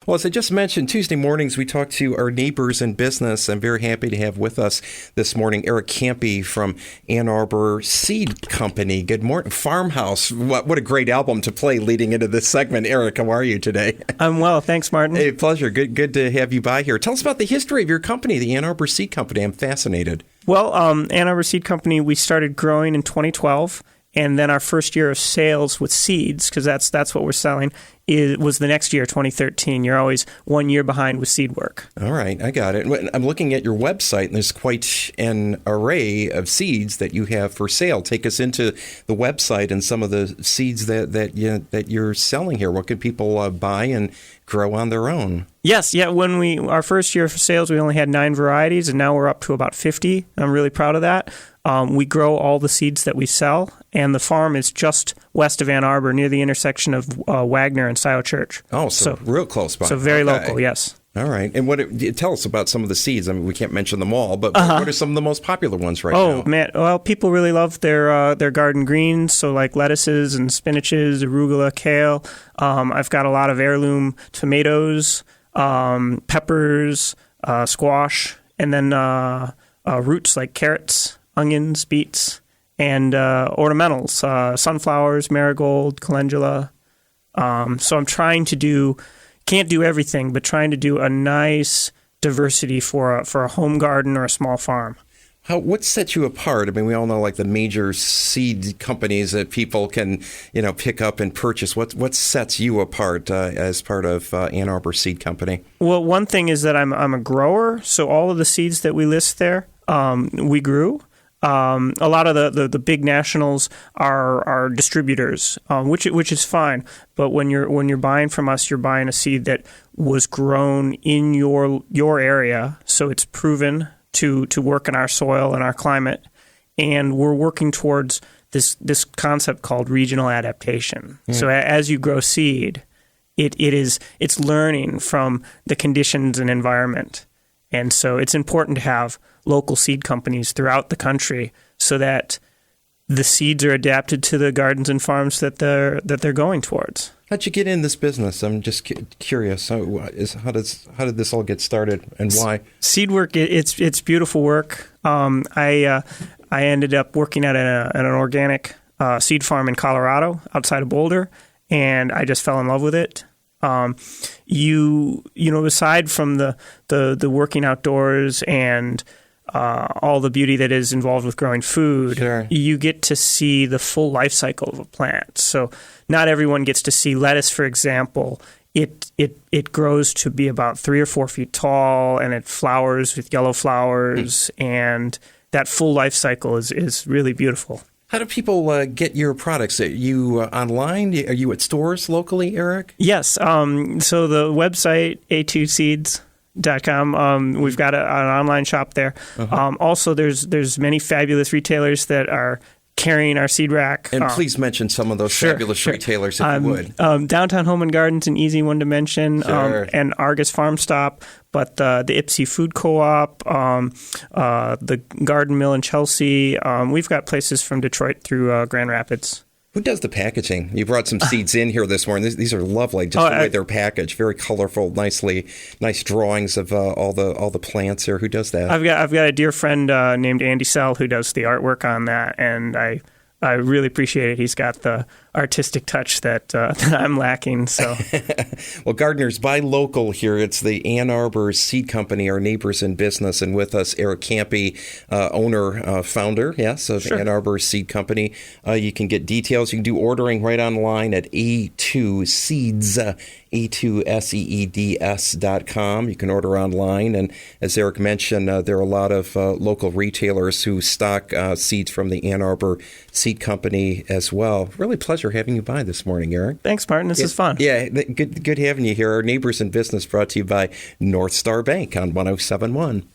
Well, as I just mentioned, Tuesday mornings we talk to our neighbors in business. I'm very happy to have with us this morning Eric Campy from Ann Arbor Seed Company. Good morning. Farmhouse. What a great album to play leading into this segment. Eric, how are you today? I'm well. Thanks, Martin. Hey, pleasure. Good to have you by here. Tell us about the history of your company, the Ann Arbor Seed Company. I'm fascinated. Well, Ann Arbor Seed Company, we started growing in 2012. And then our first year of sales with seeds, because that's what we're selling, was the next year, 2013. You're always 1 year behind with seed work. All right, I got it. I'm looking at your website, and there's quite an array of seeds that you have for sale. Take us into the website and some of the seeds that you're selling here. What can people buy and grow on their own? Yes, yeah. When our first year for sales, we only had 9 varieties, and now we're up to about 50. I'm really proud of that. We grow all the seeds that we sell, and the farm is just west of Ann Arbor, near the intersection of Wagner and Scioto Church. Oh, so real close by. So very local, yes. All right. And tell us about some of the seeds. I mean, we can't mention them all, but what are some of the most popular ones now? Oh, man. Well, people really love their garden greens, so like lettuces and spinaches, arugula, kale. I've got a lot of heirloom tomatoes, peppers, squash, and then roots like carrots, onions, beets, and ornamentals, sunflowers, marigold, calendula. So I'm trying to can't do everything, but trying to do a nice diversity for a home garden or a small farm. What sets you apart? I mean, we all know like the major seed companies that people can, pick up and purchase. What sets you apart as part of Ann Arbor Seed Company? Well, one thing is that I'm a grower, so all of the seeds that we list there, we grew. A lot of the big nationals are distributors, which is fine. But when you're buying from us, you're buying a seed that was grown in your area, so it's proven to work in our soil and our climate, and we're working towards this concept called regional adaptation. Mm. So as you grow seed, it's learning from the conditions and environment, and so it's important to have local seed companies throughout the country so that the seeds are adapted to the gardens and farms that they're going towards. How'd you get in this business? I'm just curious. How did this all get started, and why? Seed work, it's beautiful work. I ended up working at an organic seed farm in Colorado outside of Boulder, and I just fell in love with it. Aside from the working outdoors and all the beauty that is involved with growing food, sure, you get to see the full life cycle of a plant. So not everyone gets to see lettuce, for example. It grows to be about 3 or 4 feet tall, and it flowers with yellow flowers, and that full life cycle is really beautiful. How do people get your products? Are you online? Are you at stores locally, Eric? Yes. So the website, a2seeds.com, we've got an online shop there. Uh-huh. Also, there's many fabulous retailers that are carrying our seed rack. And please mention some of those fabulous retailers if you would. Downtown Home and Garden's an easy one to mention, sure, and Argus Farm Stop, but the Ipsy Food Co-op, the Garden Mill in Chelsea. We've got places from Detroit through Grand Rapids. Who does the packaging? You brought some seeds in here this morning. These are lovely, just the way they're packaged. Very colorful, nice drawings of all the plants here. Who does that? I've got a dear friend named Andy Sell who does the artwork on that, and I really appreciate it. He's got the artistic touch that I'm lacking. So, well, gardeners, buy local here. It's the Ann Arbor Seed Company, our neighbors in business, and with us, Eric Campy, owner, founder, yes, of sure, Ann Arbor Seed Company. You can get details. You can do ordering right online at A2Seeds. A2Seeds.com. You can order online. And as Eric mentioned, there are a lot of local retailers who stock seeds from the Ann Arbor Seed Company as well. Really pleasure having you by this morning, Eric. Thanks, Martin. This is fun. Yeah, good having you here. Our Neighbors in Business brought to you by Northstar Bank on 107.1.